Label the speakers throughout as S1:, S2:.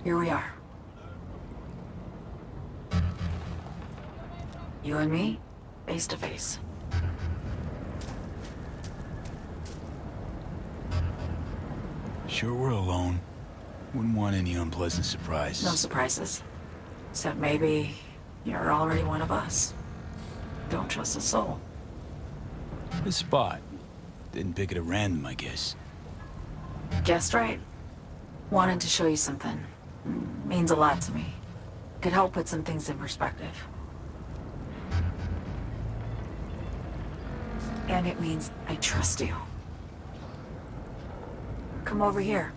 S1: Here we are. You and me, face to face.
S2: Sure we're alone. Wouldn't want any unpleasant surprises.
S1: No surprises. Except maybe you're already one of us. Don't trust a soul.
S2: This spot. Didn't pick it at random, I guess.
S1: Guessed right. Wanted to show you something. Means a lot to me. Could help put some things in perspective. And it means I trust you. Come over here.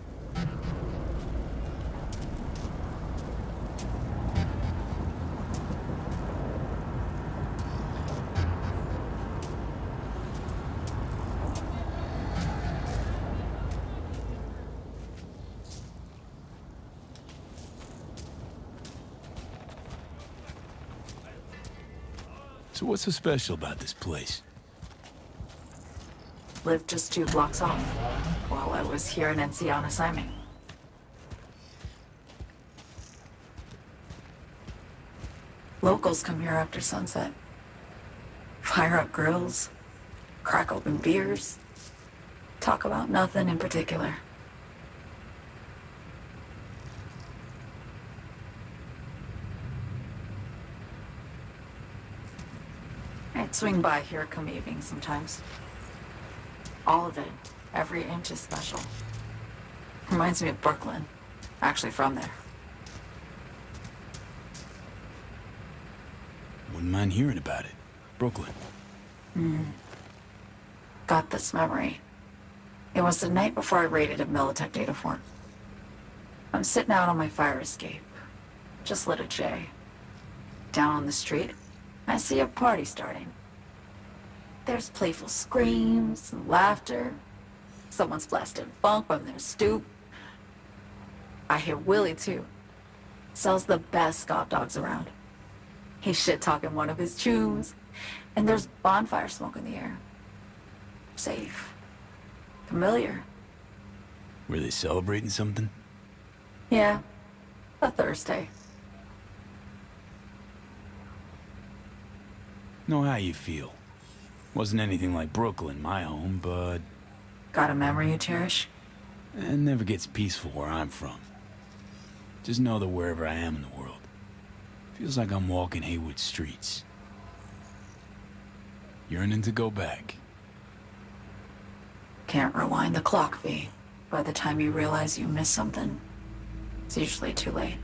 S2: So what's so special about this place?
S1: Lived just 2 blocks off while I was here in NC on assignment. Locals come here after sunset. Fire up grills, crack open beers, talk about nothing in particular. I'd swing by here come evening sometimes. All of it, every inch is special. Reminds me of Brooklyn. Actually from there.
S2: Wouldn't mind hearing about it. Brooklyn.
S1: Got this memory. It was the night before I raided a Militech data fort. I'm sitting out on my fire escape. Just lit a J. Down on the street, I see a party starting. There's playful screams and laughter. Someone's blasting funk from their stoop. I hear Willie, too. Sells the best scout dogs around. He's shit-talking one of his chooms, and there's bonfire smoke in the air. Safe. Familiar.
S2: Were they celebrating something?
S1: Yeah, a Thursday.
S2: Know how you feel. Wasn't anything like Brooklyn, my home, but...
S1: Got a memory you cherish?
S2: It never gets peaceful where I'm from. Just know that wherever I am in the world, feels like I'm walking Haywood streets. Yearning to go back.
S1: Can't rewind the clock, V. By the time you realize you missed something, it's usually too late.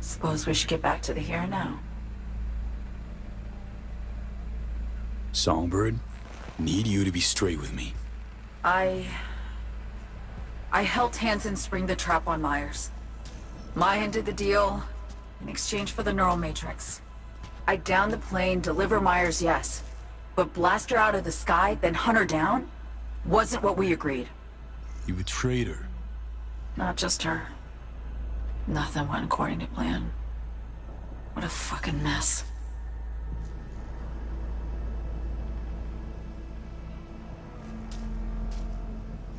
S1: Suppose we should get back to the here and now.
S2: Songbird, need you to be straight with me.
S1: I helped Hansen spring the trap on Myers. Maya did the deal in exchange for the neural matrix. I downed the plane, deliver Myers, yes. But blast her out of the sky, then hunt her down? Wasn't what we agreed.
S2: You betrayed her.
S1: Not just her. Nothing went according to plan. What a fucking mess.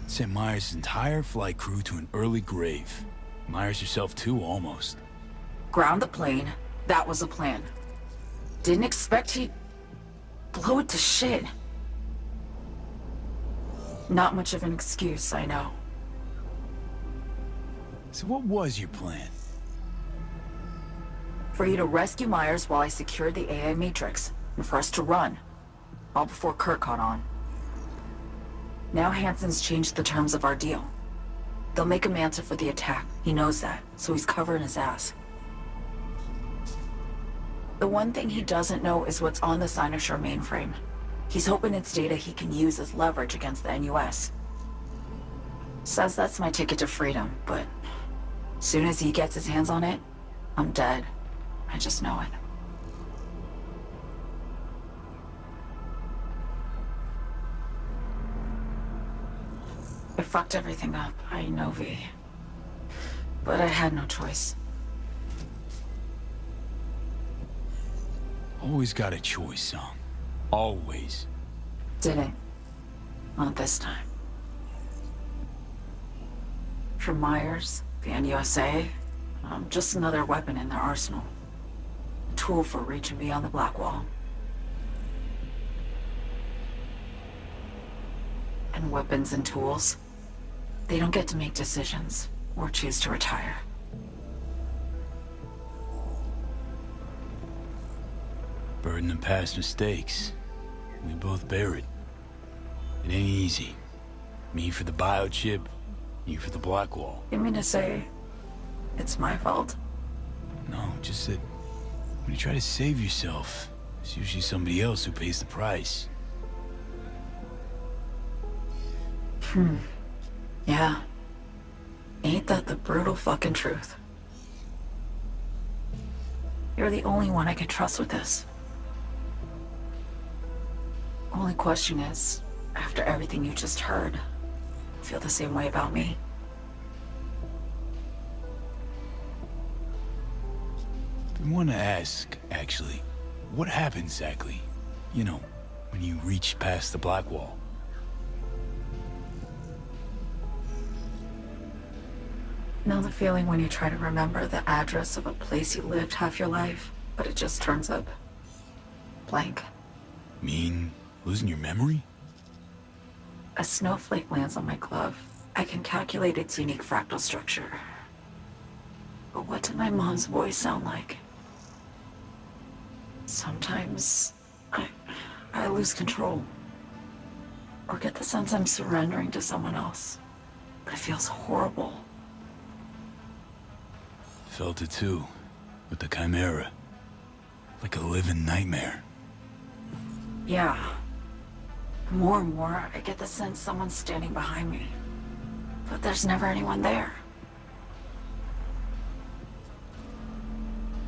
S2: Sent Myers' entire flight crew to an early grave. Myers herself too, almost.
S1: Ground the plane. That was the plan. Didn't expect he'd blow it to shit. Not much of an excuse, I know.
S2: So what was your plan?
S1: For you to rescue Myers while I secured the AI Matrix, and for us to run. All before Kurt caught on. Now Hansen's changed the terms of our deal. They'll make him answer for the attack. He knows that, so he's covering his ass. The one thing he doesn't know is what's on the Cynosure mainframe. He's hoping it's data he can use as leverage against the NUS. Says that's my ticket to freedom, but soon as he gets his hands on it, I'm dead. I just know it. I fucked everything up, I know, V. But I had no choice.
S2: Always got a choice, Song. Always.
S1: Didn't. Not this time. For Myers, the NUSA, I'm just another weapon in their arsenal. A tool for reaching beyond the black wall. And weapons and tools, they don't get to make decisions or choose to retire.
S2: Burden of past mistakes. We both bear it. It ain't easy. Me for the biochip, you for the black wall.
S1: You mean to say it's my fault?
S2: No, just that when you try to save yourself, it's usually somebody else who pays the price.
S1: Yeah. Ain't that the brutal fucking truth? You're the only one I can trust with this. Only question is, after everything you just heard, feel the same way about me?
S2: I want to ask, actually, what happened exactly? You know, when you reached past the black wall.
S1: Know the feeling when you try to remember the address of a place you lived half your life, but it just turns up blank?
S2: Mean losing your memory?
S1: A snowflake lands on my glove. I can calculate its unique fractal structure. But what did my mom's voice sound like? Sometimes I lose control. Or get the sense I'm surrendering to someone else. But it feels horrible.
S2: Felt it too, with the Chimera. Like a living nightmare.
S1: Yeah. More and more, I get the sense someone's standing behind me. But there's never anyone there.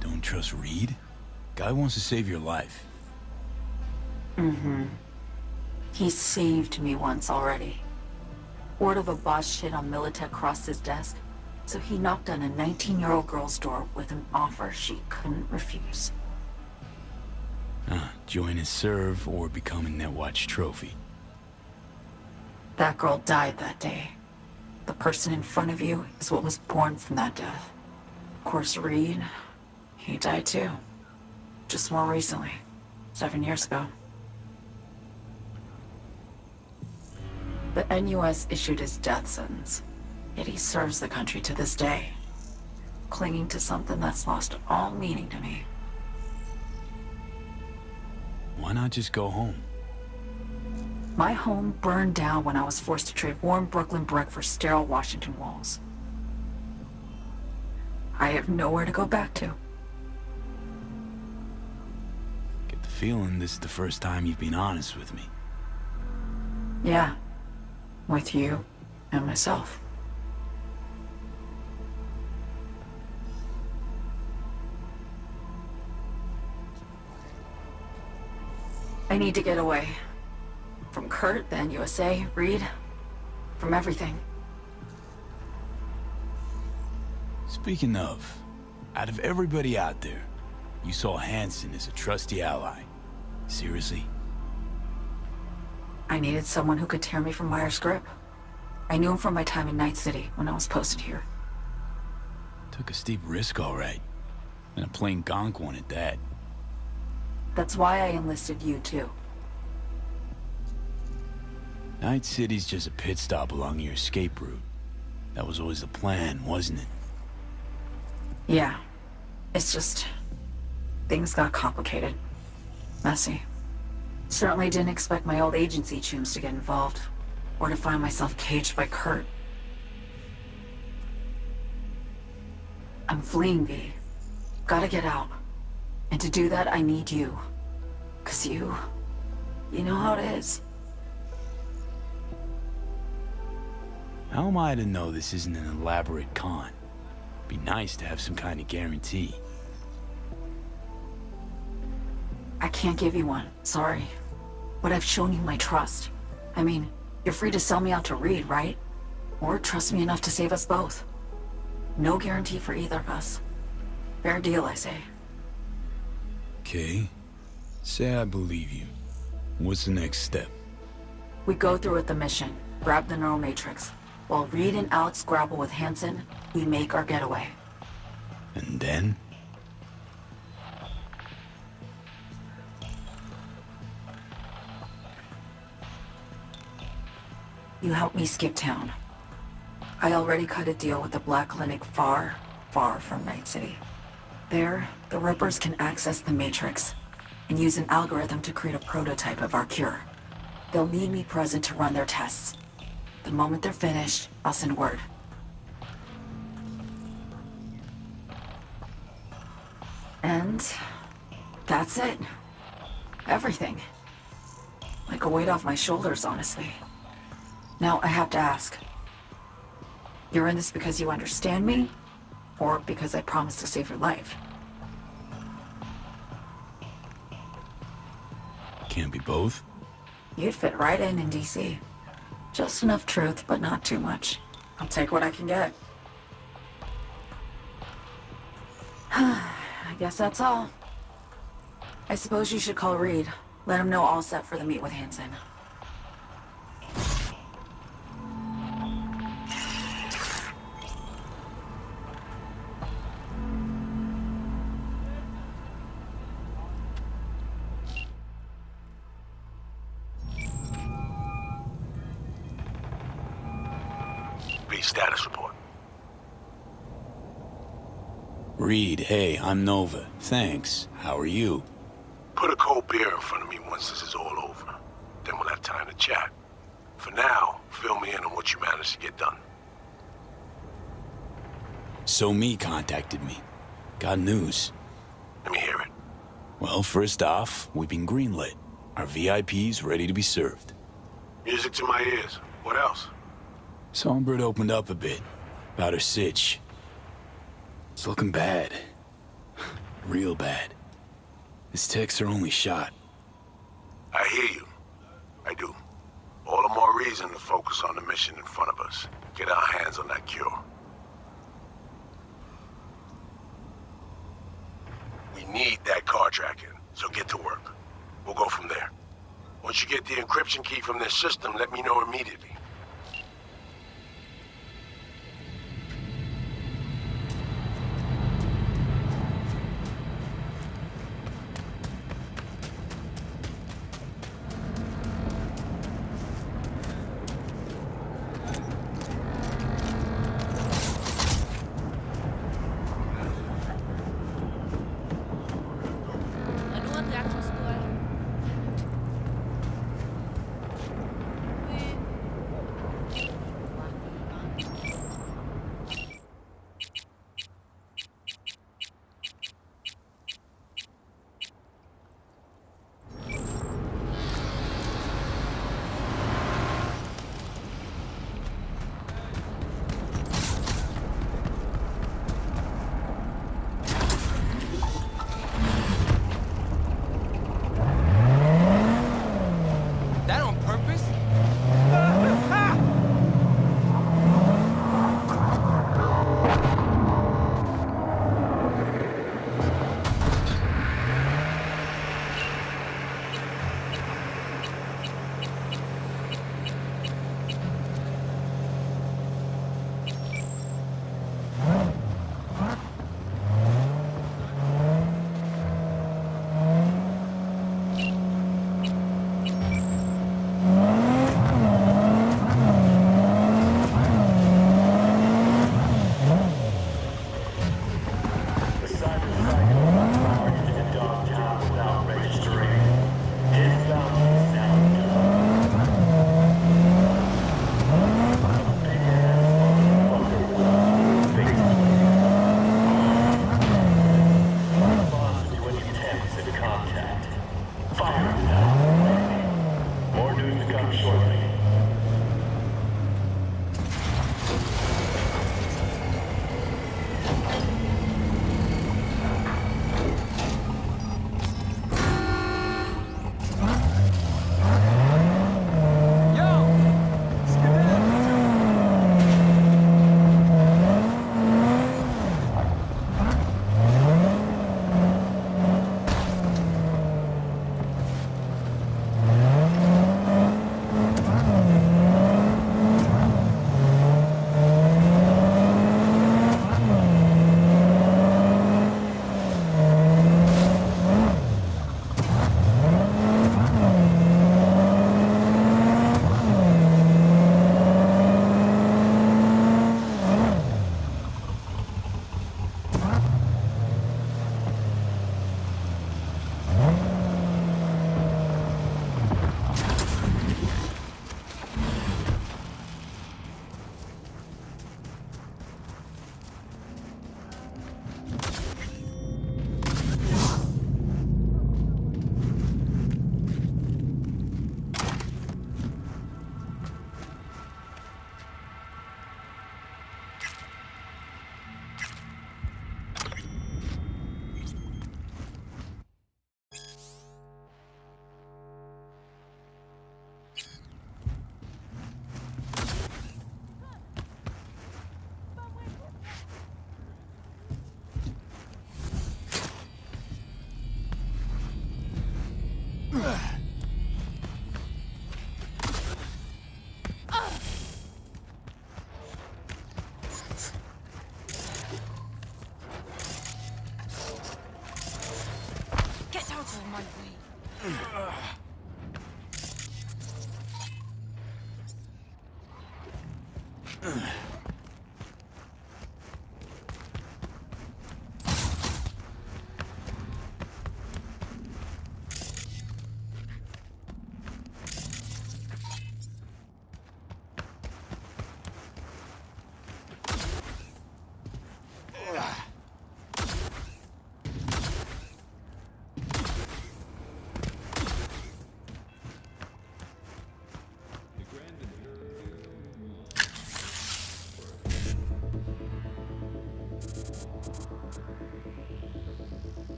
S2: Don't trust Reed? Guy wants to save your life.
S1: He saved me once already. Word of a boss shit on Militech crossed his desk, so he knocked on a 19-year-old girl's door with an offer she couldn't refuse.
S2: Join his serve or become a Netwatch trophy.
S1: That girl died that day. The person in front of you is what was born from that death. Of course, Reed, he died too. Just more recently. 7 years ago. The NUS issued his death sentence, yet he serves the country to this day, clinging to something that's lost all meaning to me.
S2: Why not just go home?
S1: My home burned down when I was forced to trade warm Brooklyn brick for sterile Washington walls. I have nowhere to go back to.
S2: Get the feeling this is the first time you've been honest with me.
S1: Yeah, with you and myself. I need to get away. From Kurt, the NUSA, Reed, from everything.
S2: Speaking of, out of everybody out there, you saw Hansen as a trusty ally. Seriously?
S1: I needed someone who could tear me from Myers' grip. I knew him from my time in Night City when I was posted here.
S2: Took a steep risk, all right. And a plain gonk one at that.
S1: That's why I enlisted you, too.
S2: Night City's just a pit stop along your escape route. That was always the plan, wasn't it?
S1: Yeah. It's just... things got complicated. Messy. Certainly didn't expect my old agency chooms to get involved. Or to find myself caged by Kurt. I'm fleeing, V. Gotta get out. And to do that, I need you. 'Cause you know how it is.
S2: How am I to know this isn't an elaborate con? Be nice to have some kind of guarantee.
S1: I can't give you one, sorry. But I've shown you my trust. I mean, you're free to sell me out to Reed, right? Or trust me enough to save us both. No guarantee for either of us. Fair deal, I say.
S2: Okay. Say I believe you. What's the next step?
S1: We go through with the mission. Grab the neural matrix. While Reed and Alex grapple with Hansen, we make our getaway.
S2: And then?
S1: You helped me skip town. I already cut a deal with the Black Clinic far, far from Night City. There, the Rippers can access the Matrix and use an algorithm to create a prototype of our cure. They'll need me present to run their tests. The moment they're finished, I'll send word. And that's it. Everything. Like a weight off my shoulders, honestly. Now I have to ask. You're in this because you understand me? Or because I promised to save your life?
S2: Can't be both.
S1: You'd fit right in DC. Just enough truth, but not too much. I'll take what I can get. I guess that's all. I suppose you should call Reed. Let him know all set for the meet with Hansen.
S3: Status report.
S2: Reed, hey, I'm Nova. Thanks. How are you?
S3: Put a cold beer in front of me once this is all over. Then we'll have time to chat. For now, fill me in on what you managed to get done.
S2: So Me contacted me. Got news.
S3: Let me hear it.
S2: Well, first off, we've been greenlit. Our VIP's ready to be served.
S3: Music to my ears. What else?
S2: Songbird opened up a bit about her sitch. It's looking bad. Real bad. His tech's her only shot.
S3: I hear you. I do. All the more reason to focus on the mission in front of us. Get our hands on that cure. We need that car tracking, so get to work. We'll go from there. Once you get the encryption key from this system, let me know immediately.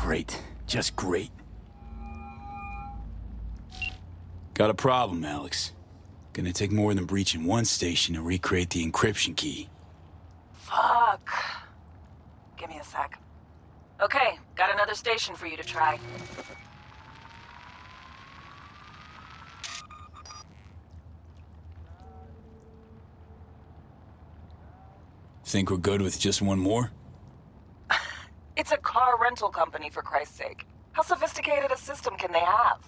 S2: Great. Just great. Got a problem, Alex. Gonna take more than breaching one station to recreate the encryption key.
S1: Fuck. Give me a sec. Okay, got another station for you to try.
S2: Think we're good with just one more?
S1: It's a car rental company, for Christ's sake. How sophisticated a system can they have?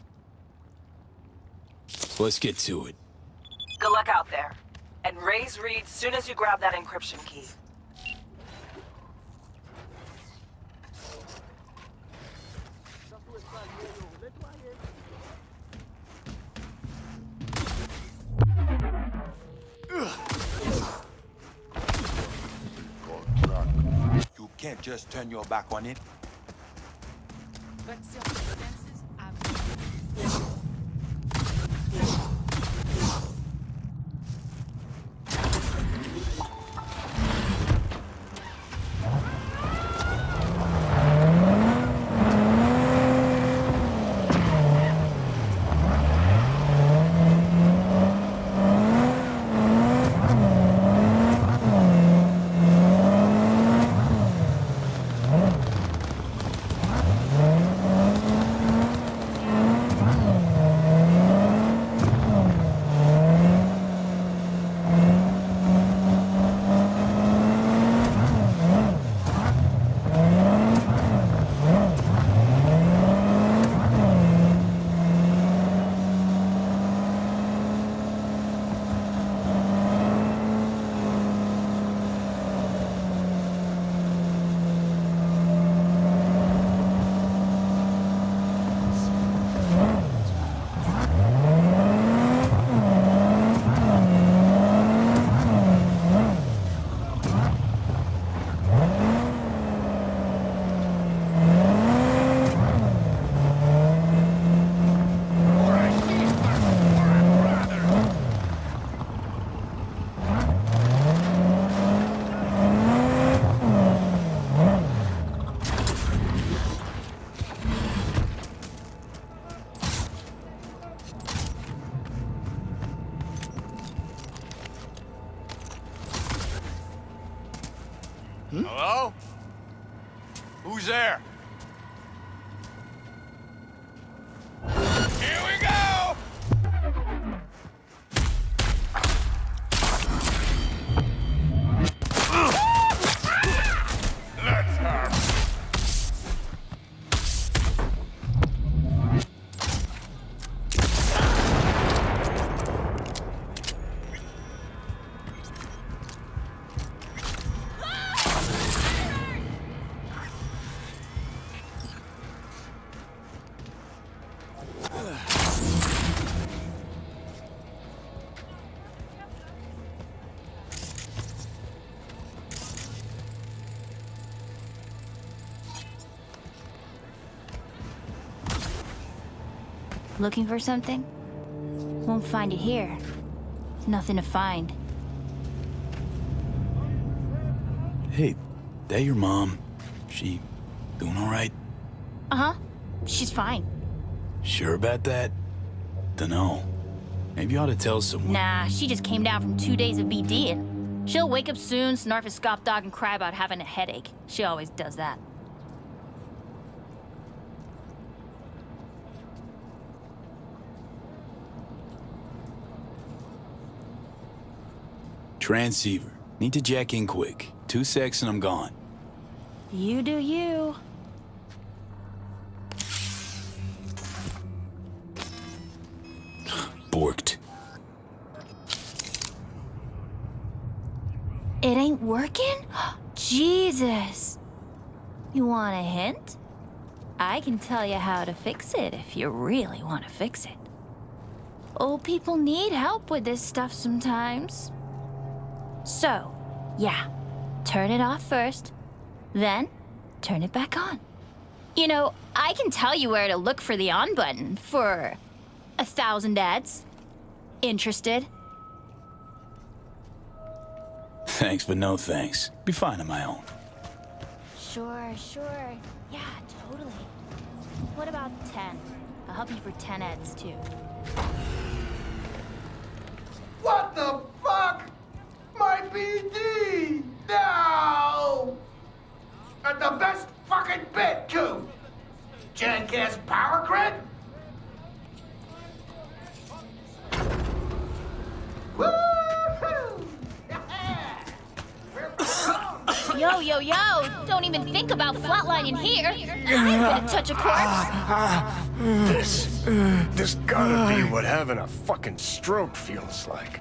S2: Let's get to it.
S1: Good luck out there. And raise Reed soon as you grab that encryption key.
S4: You can't just turn your back on it.
S5: But circumstances have...
S4: Hello? Who's there? Here we go! Let's have
S6: Looking for something? Won't find it here. Nothing to find.
S2: Hey, that your mom? She doing all right?
S6: Uh-huh. She's fine.
S2: Sure about that? Dunno. Maybe you ought to tell someone.
S6: Nah, she just came down from 2 days of BDing. She'll wake up soon, snarf a scop dog, and cry about having a headache. She always does that.
S2: Transceiver. Need to jack in quick. 2 secs and I'm gone.
S6: You do you.
S2: Borked.
S6: It ain't working? Jesus. You want a hint? I can tell you how to fix it if you really want to fix it. Old people need help with this stuff sometimes. So, yeah, turn it off first, then turn it back on. You know, I can tell you where to look for the on button for 1,000 ads. Interested?
S2: Thanks, but no thanks. Be fine on my own.
S6: Sure. Yeah, totally. What about 10? I'll help you for 10 ads, too.
S7: What the fuck? My BD! No! And the best fucking bit, too! Jackass power grid? Woo-hoo!
S6: Yo! Don't even think about flatlining here. I'm gonna touch a corpse.
S8: This gotta be what having a fucking stroke feels like.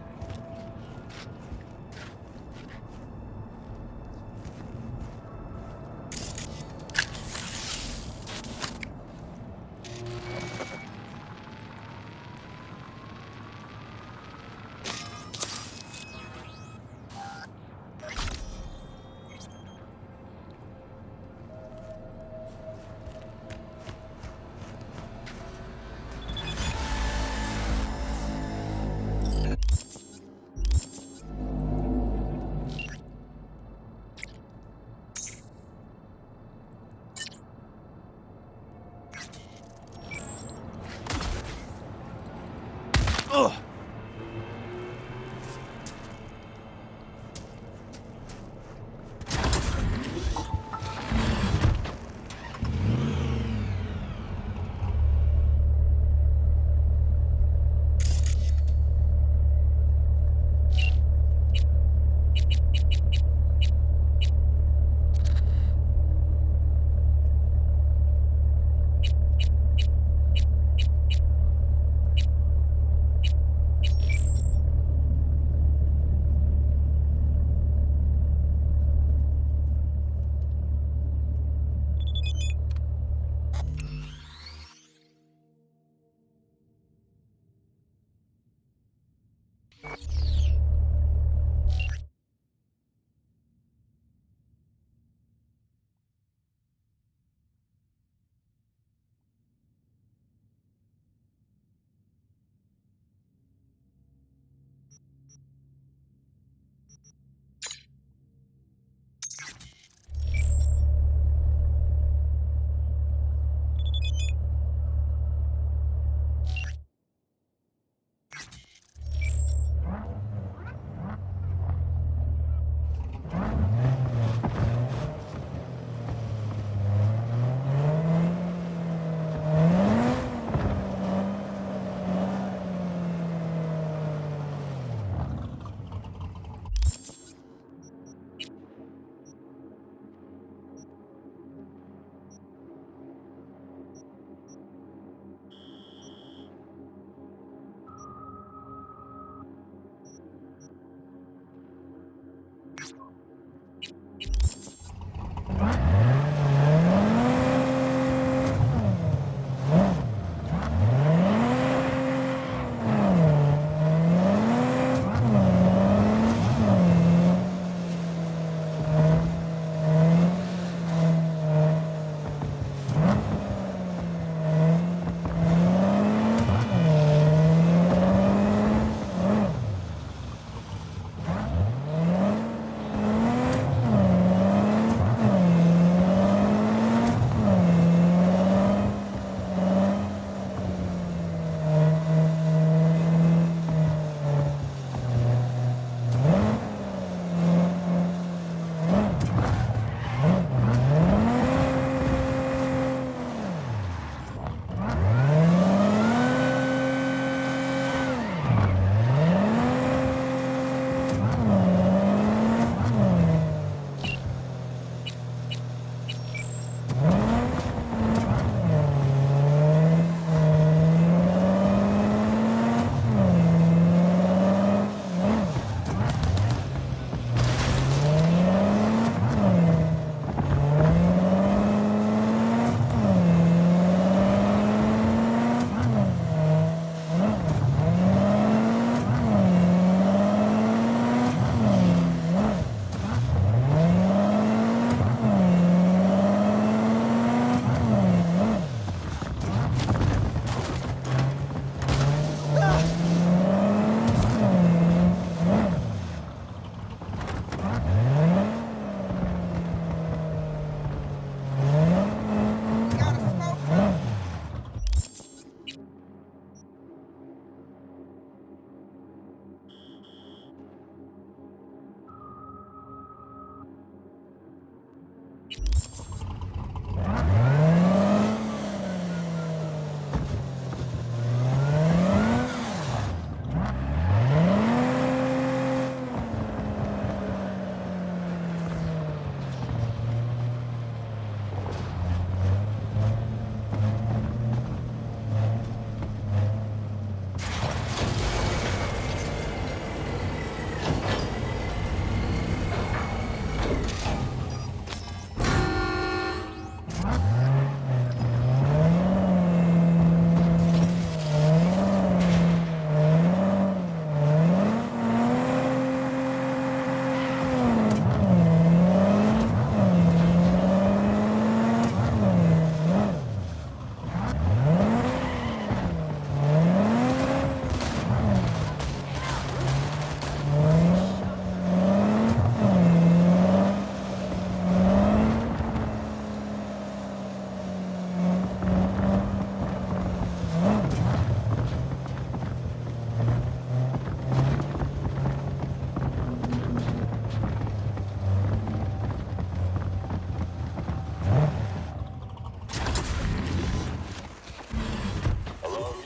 S8: Ugh.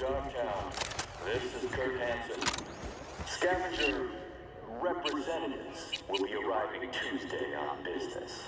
S9: Dogtown. This is Kurt Hansen. Scavenger representatives will be arriving Tuesday on business.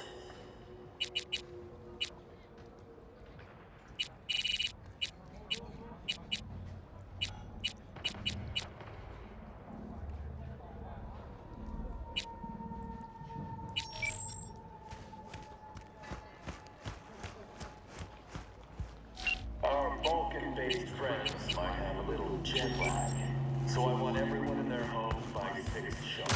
S9: Our Vulcan-based friends might have a little jet lag, so I want everyone in their homes by 6 sharp.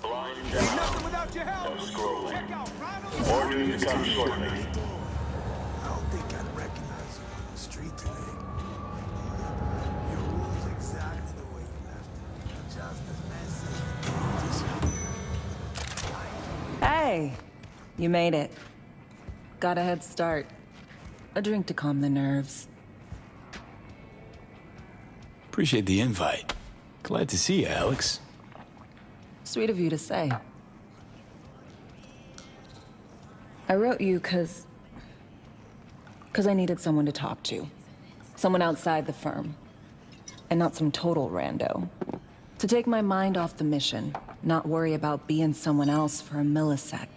S9: Blind down.
S4: Nothing without your help.
S9: No scrolling.
S4: Check out Ronald.
S9: Orders to come shortly.
S10: I don't think I'd recognize you on the street today. Your room's exactly the way you left it. Just as messy.
S11: Hey, you made it. Got a head start. A drink to calm the nerves.
S2: Appreciate the invite. Glad to see you, Alex.
S11: Sweet of you to say. I wrote you because I needed someone to talk to. Someone outside the firm. And not some total rando. To take my mind off the mission, not worry about being someone else for a millisec.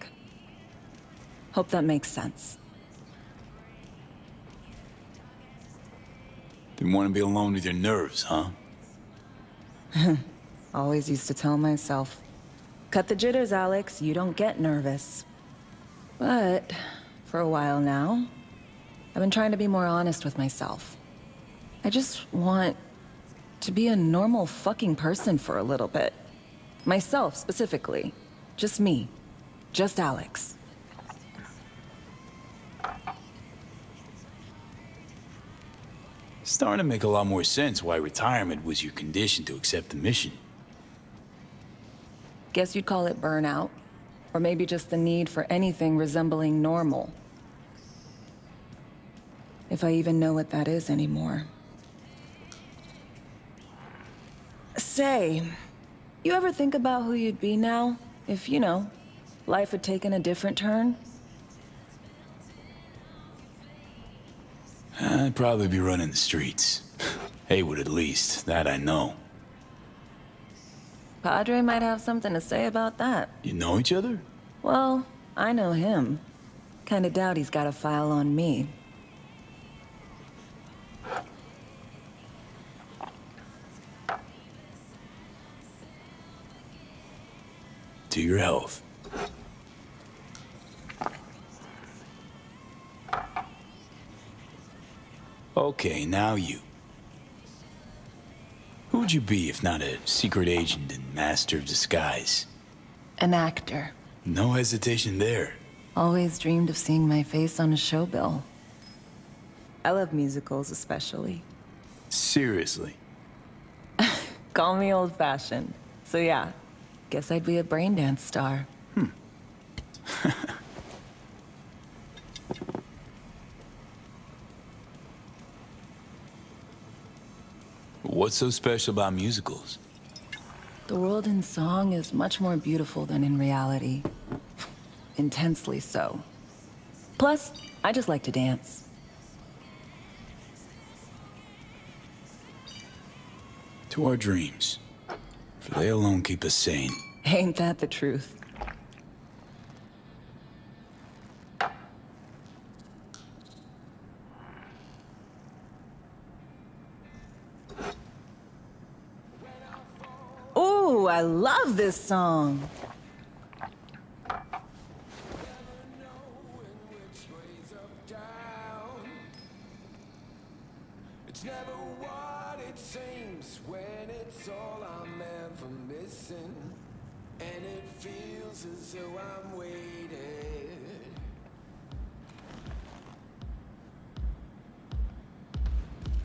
S11: Hope that makes sense.
S2: Didn't want to be alone with your nerves, huh?
S11: Always used to tell myself, cut the jitters, Alex, you don't get nervous. But for a while now, I've been trying to be more honest with myself. I just want to be a normal fucking person for a little bit. Myself, specifically. Just me. Just Alex.
S2: Starting to make a lot more sense why retirement was your condition to accept the mission.
S11: Guess you'd call it burnout. Or maybe just the need for anything resembling normal. If I even know what that is anymore. Say, you ever think about who you'd be now? If, you know, life had taken a different turn?
S2: I'd probably be running the streets. Haywood at least, that I know.
S11: Padre might have something to say about that.
S2: You know each other?
S11: Well, I know him. Kinda doubt he's got a file on me.
S2: To your health. Okay, now you. Who'd you be if not a secret agent and master of disguise?
S11: An actor.
S2: No hesitation there.
S11: Always dreamed of seeing my face on a show bill. I love musicals especially.
S2: Seriously.
S11: Call me old-fashioned. So yeah, guess I'd be a brain dance star.
S2: What's so special about musicals?
S11: The world in song is much more beautiful than in reality. Intensely so. Plus, I just like to dance.
S2: To our dreams. For they alone keep us sane.
S11: Ain't that the truth? Ooh, I love this song.
S10: It's never what it seems when it's all I'm ever missing. And it feels as though I'm waiting.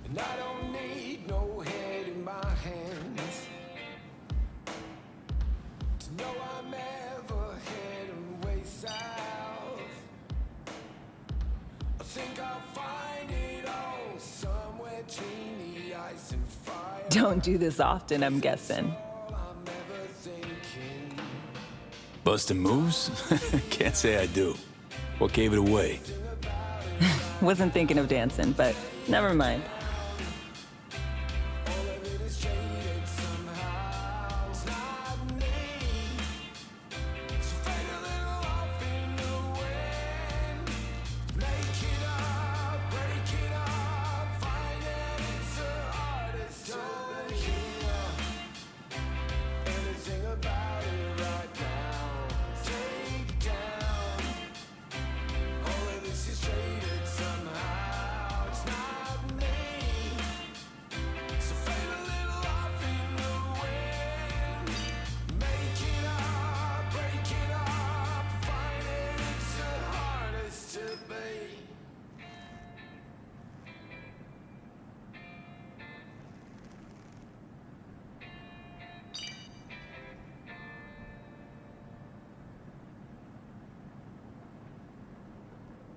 S10: And I don't need no head in my hands to know I'm ever heading way south. I think I'll find it all somewhere between the ice and fire.
S11: Don't do this often, I'm guessing.
S10: I'm ever thinking.
S2: Bustin' moves? Can't say I do. What gave it away?
S11: Wasn't thinking of dancing, but never mind.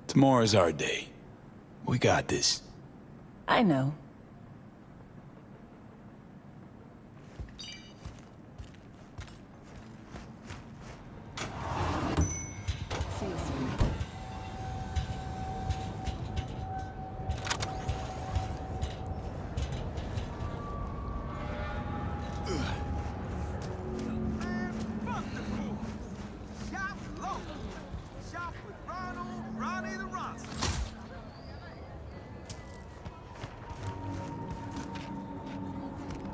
S2: Tomorrow's our day. We got this.
S11: I know. See you soon.
S4: Fuck the fool. Shop local. Shop with Ronnie the Ronster.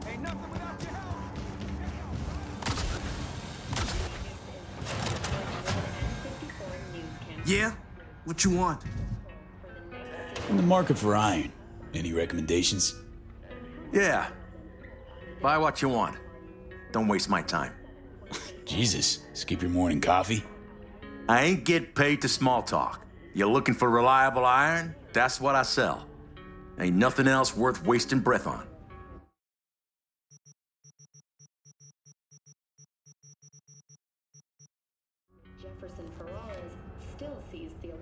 S4: Ain't nothing without your help.
S10: Yeah? What you want?
S2: In the market for iron. Any recommendations?
S12: Yeah. Buy what you want. Don't waste my time.
S2: Jesus, skip your morning coffee?
S12: I ain't get paid to small talk. You're looking for reliable iron? That's what I sell. Ain't nothing else worth wasting breath on.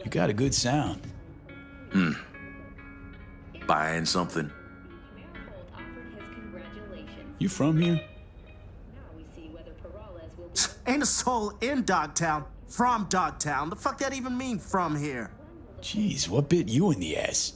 S2: You got a good sound.
S12: Buying something?
S2: You from here?
S10: Ain't a soul in Dogtown. From Dogtown. The fuck that even mean, from here?
S2: Jeez, what bit you in the ass?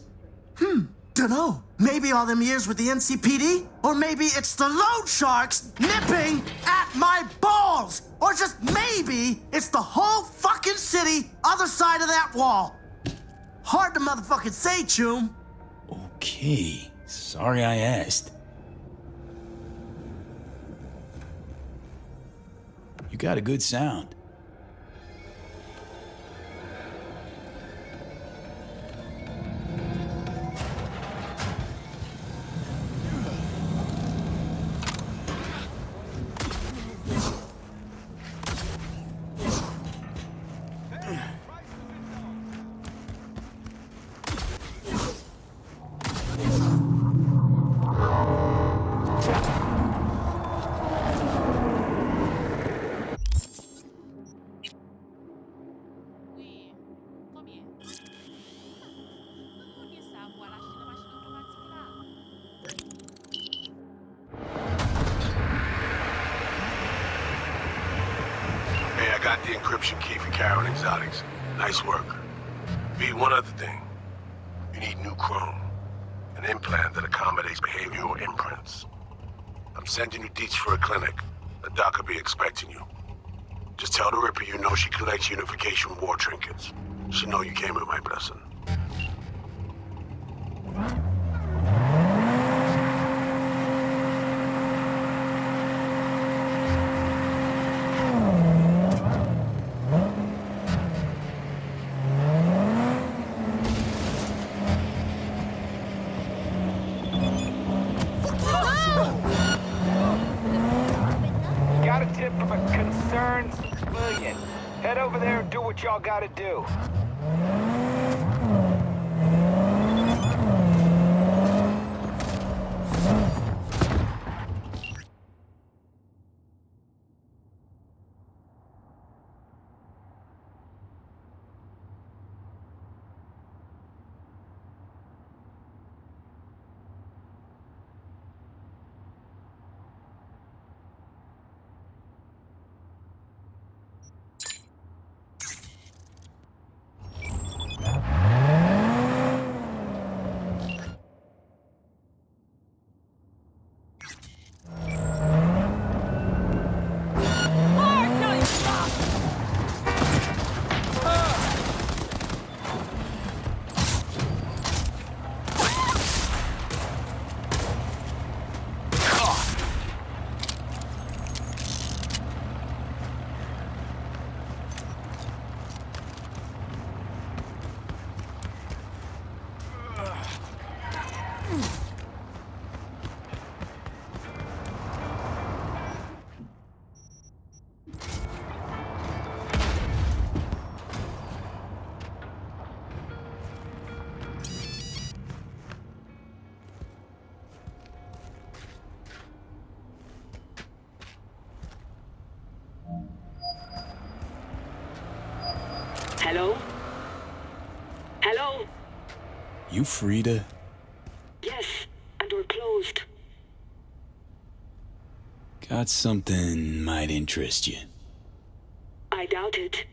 S10: Dunno. Maybe all them years with the NCPD? Or maybe it's the loan sharks nipping at my balls! Or just maybe it's the whole fucking city other side of that wall. Hard to motherfucking say, Choom.
S2: Okay, sorry I asked. You got a good sound.
S5: Oui, combien? Combien ça? Voilà, acheter une machine automatique là.
S3: Hey, I got the encryption key for Karen Exotics. Nice work. B, one other thing. You need new chrome. An implant that accommodates behavioral imprints. I'm sending you deets for a clinic. The doc will be expecting you. Just tell the Ripper you know she collects unification war trinkets. She know you came with my blessing.
S4: Got a tip from a concerned civilian. Head over there and do what y'all gotta do.
S2: You free to...
S13: Yes, and we're closed.
S2: Got something might interest you.
S13: I doubt it.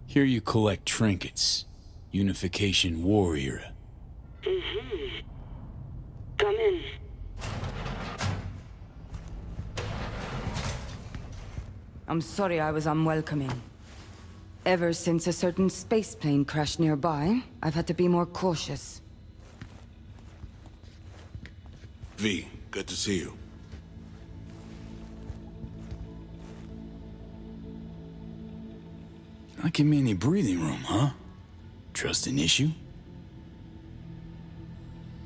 S2: Here you collect trinkets. Unification War era.
S13: Mm-hmm. Come in.
S14: I'm sorry I was unwelcoming. Ever since a certain space plane crashed nearby, I've had to be more cautious.
S3: V, good to see you.
S2: Not give me any breathing room, huh? Trust an issue?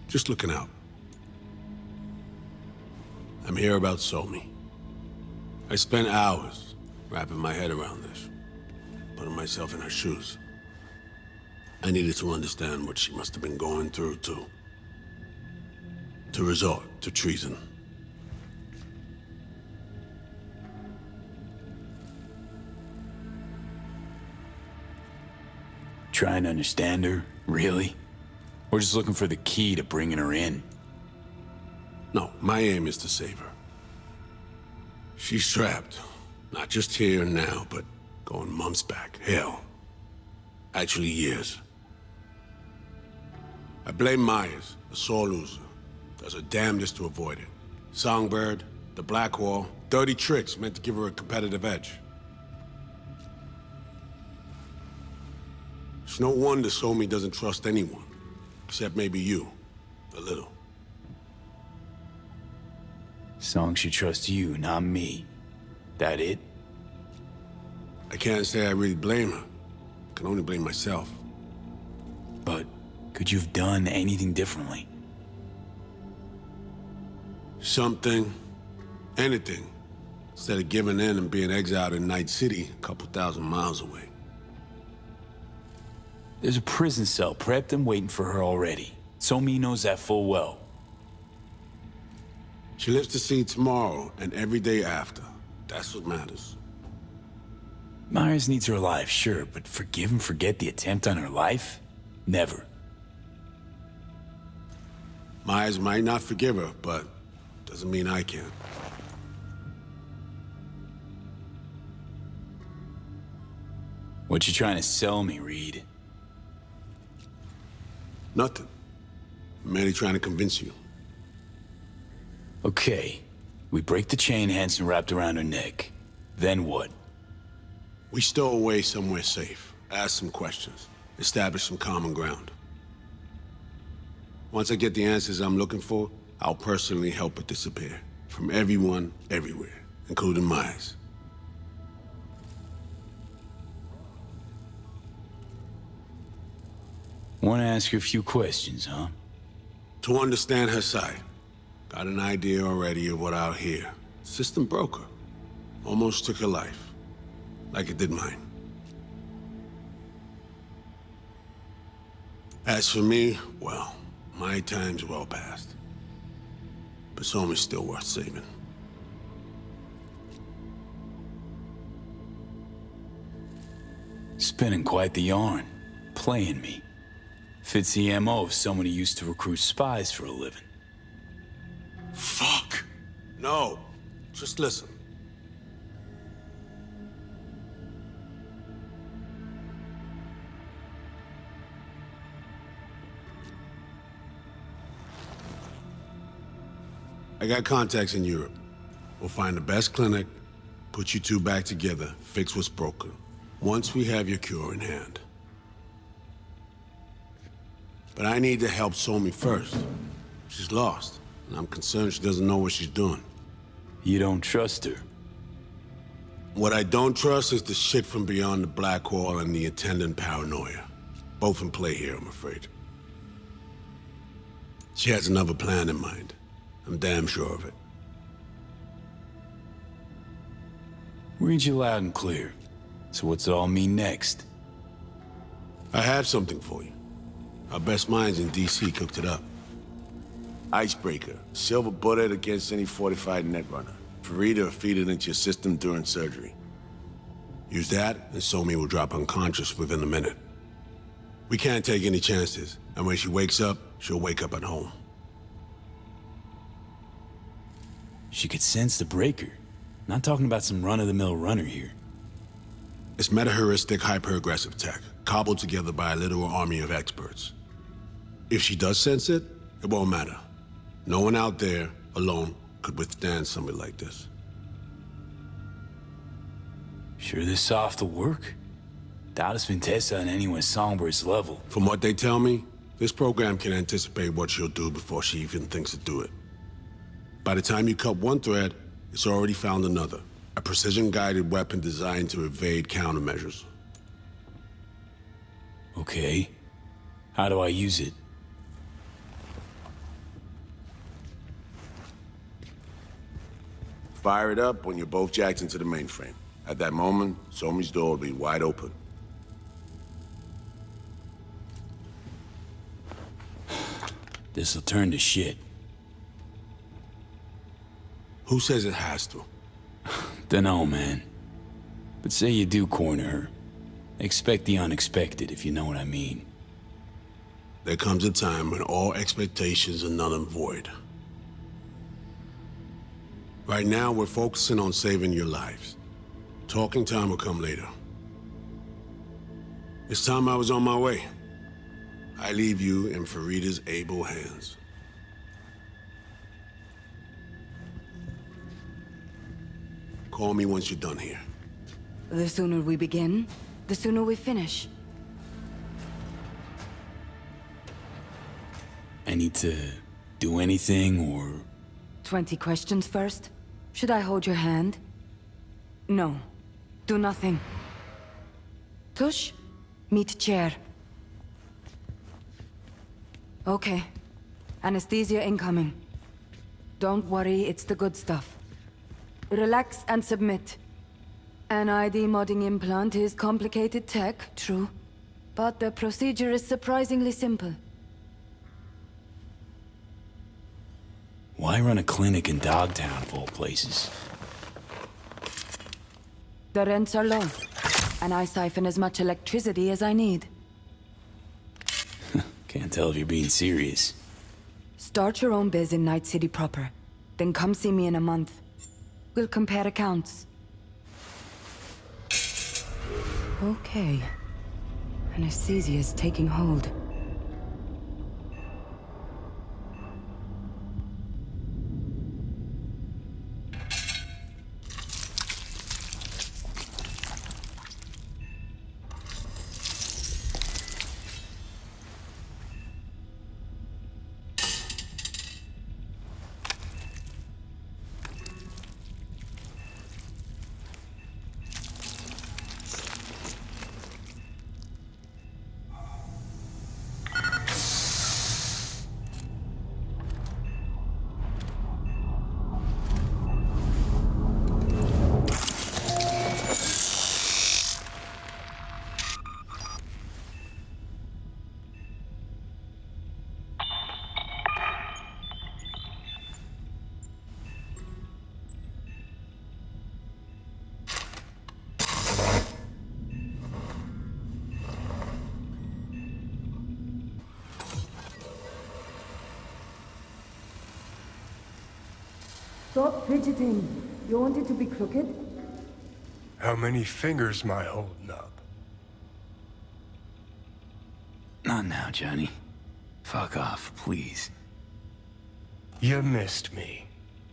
S3: Just looking out. I'm here about Somi. I spent hours wrapping my head around this, putting myself in her shoes. I needed to understand what she must have been going through to resort to treason.
S2: Trying to understand her, really? Or just looking for the key to bringing her in?
S3: No, my aim is to save her. She's trapped. Not just here and now, but going months back. Hell. Actually years. I blame Myers, the sore loser. Does her damnedest to avoid it. Songbird, the Blackwall, dirty tricks meant to give her a competitive edge. It's no wonder Somi doesn't trust anyone. Except maybe you. A little.
S2: Song should trust you, not me. That it?
S3: I can't say I really blame her. I can only blame myself.
S2: But could you have done anything differently?
S3: Something. Anything. Instead of giving in and being exiled in Night City, a couple thousand miles away.
S2: There's a prison cell prepped and waiting for her already. Somi knows that full well.
S3: She lives to see tomorrow and every day after. That's what matters.
S2: Myers needs her alive, sure, but forgive and forget the attempt on her life? Never.
S3: Myers might not forgive her, but doesn't mean I can.
S2: What you trying to sell me, Reed?
S3: Nothing. I'm merely trying to convince you.
S2: Okay. We break the chain Hansen wrapped around her neck. Then what?
S3: We stow away somewhere safe. Ask some questions. Establish some common ground. Once I get the answers I'm looking for, I'll personally help it disappear. From everyone, everywhere. Including Myers.
S2: Want to ask you a few questions, huh?
S3: To understand her side. Got an idea already of what I'll hear. System broke her. Almost took her life. Like it did mine. As for me, well, my time's well past. But Somi's still worth saving.
S2: Spinning quite the yarn. Playing me. Fits the MO of someone who used to recruit spies for a living.
S3: Fuck! No. Just listen. I got contacts in Europe. We'll find the best clinic, put you two back together, fix what's broken. Once we have your cure in hand. But I need to help Somi first. She's lost, and I'm concerned she doesn't know what she's doing.
S2: You don't trust her?
S3: What I don't trust is the shit from beyond the Blackwall and the attendant paranoia. Both in play here, I'm afraid. She has another plan in mind. I'm damn sure of it.
S2: Read you loud and clear. So what's it all mean next?
S3: I have something for you. Our best minds in DC cooked it up. Icebreaker. Silver bullet against any fortified netrunner. Free to feed it into your system during surgery. Use that, and Somi will drop unconscious within a minute. We can't take any chances, and when she wakes up, she'll wake up at home.
S2: She could sense the breaker. Not talking about some run-of-the-mill runner here.
S3: It's meta-heuristic, hyper-aggressive tech, cobbled together by a literal army of experts. If she does sense it, it won't matter. No one out there, alone, could withstand something like this.
S2: Sure this soft will work? Doubt it's been tested on anyone Songbird's level.
S3: From what they tell me, this program can anticipate what she'll do before she even thinks to do it. By the time you cut one thread, it's already found another. A precision-guided weapon designed to evade countermeasures.
S2: Okay. How do I use it?
S3: Fire it up when you're both jacked into the mainframe. At that moment, Somi's door will be wide open.
S2: This'll turn to shit.
S3: Who says it has to?
S2: Dunno, man. But say you do corner her. Expect the unexpected, if you know what I mean.
S3: There comes a time when all expectations are null and void. Right now, we're focusing on saving your lives. Talking time will come later. It's time I was on my way. I leave you in Farida's able hands. Call me once you're done here.
S14: The sooner we begin, the sooner we finish.
S2: I need to do anything, or...
S14: 20 questions first? Should I hold your hand? No. Do nothing. Tush, meet chair. Okay. Anesthesia incoming. Don't worry, it's the good stuff. Relax and submit. An ID modding implant is complicated tech, true. But the procedure is surprisingly simple.
S2: Why run a clinic in Dogtown, of all places?
S14: The rents are low, and I siphon as much electricity as I need.
S2: Can't tell if you're being serious.
S14: Start your own biz in Night City proper. Then come see me in a month. We'll compare accounts. Okay. Anesthesia is taking hold.
S15: Stop fidgeting. You want it to be crooked?
S8: How many fingers am I holding up?
S2: Not now, Johnny. Fuck off, please.
S8: You missed me.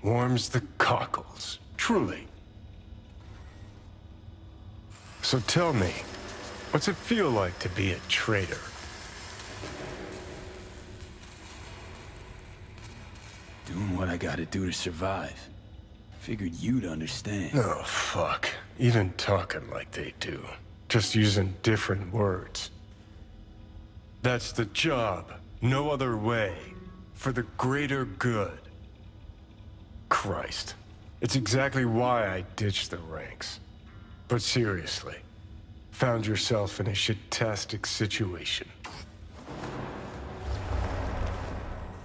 S8: Warms the cockles. Truly. So tell me, what's it feel like to be a traitor?
S2: Doing what I gotta do to survive. Figured you'd understand.
S8: Oh, fuck. Even talking like they do. Just using different words. That's the job. No other way. For the greater good. Christ. It's exactly why I ditched the ranks. But seriously, found yourself in a shit-tastic situation.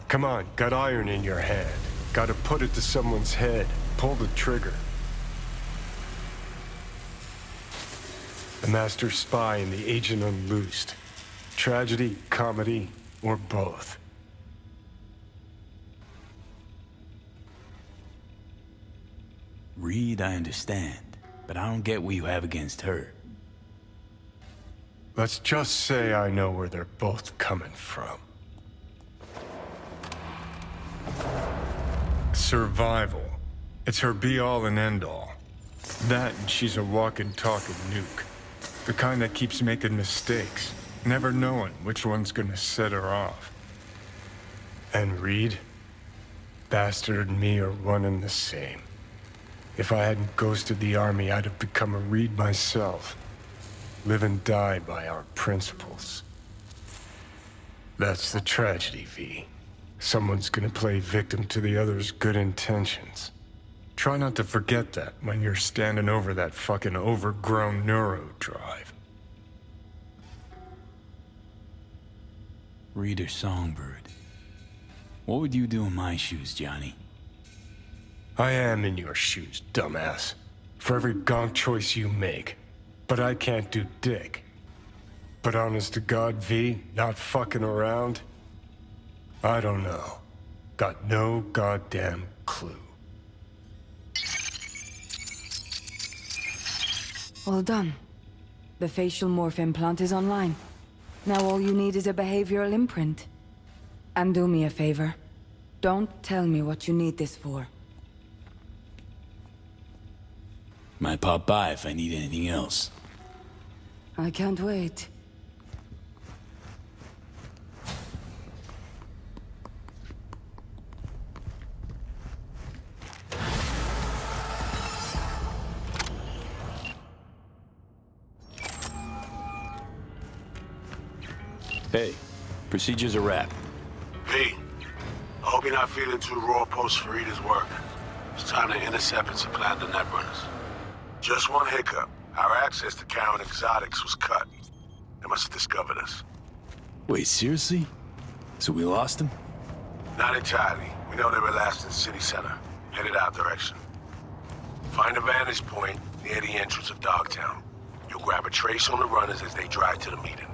S8: Come on, got iron in your hand. Gotta put it to someone's head. Pull the trigger. The master spy and the agent unloosed. tragedy, comedy, or both.
S2: Reed, I understand, but I don't get what you have against her.
S8: Let's just say I know where they're both coming from. Survival. It's her be-all and end-all. That and she's a walking, talking nuke. The kind that keeps making mistakes, never knowing which one's gonna set her off. And Reed? Bastard and me are one and the same. If I hadn't ghosted the army, I'd have become a Reed myself. Live and die by our principles. That's the tragedy, V. Someone's gonna play victim to the other's good intentions. Try not to forget that when you're standing over that fucking overgrown neuro drive.
S2: Reed or Songbird. What would you do in my shoes, Johnny?
S8: I am in your shoes, dumbass. For every gonk choice you make. But I can't do dick. But honest to God, V, not fucking around? I don't know. Got no goddamn clue.
S14: All done. The facial morph implant is online. Now all you need is a behavioral imprint. And do me a favor. Don't tell me what you need this for.
S2: Might pop by if I need anything else.
S14: I can't wait.
S2: Hey, procedures are wrapped.
S3: V, I hope you're not feeling too raw post Farida's work. It's time to intercept and supplant the netrunners. Just one hiccup. Our access to Karen Exotics was cut. They must have discovered us.
S2: Wait, seriously? So we lost them?
S3: Not entirely. We know they were last in city center, headed our direction. Find a vantage point near the entrance of Dogtown. You'll grab a trace on the runners as they drive to the meeting.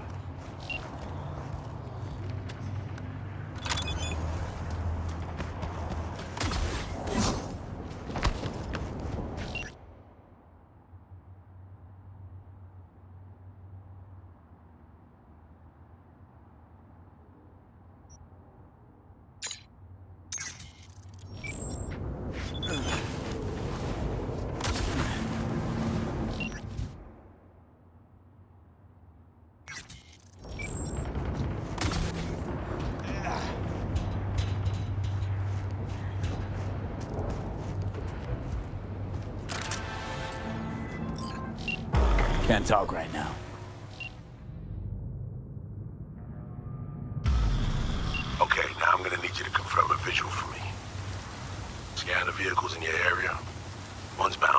S2: Can't talk right now.
S3: Okay, now I'm gonna need you to confirm a visual for me. Scan the vehicles in your area. One's bound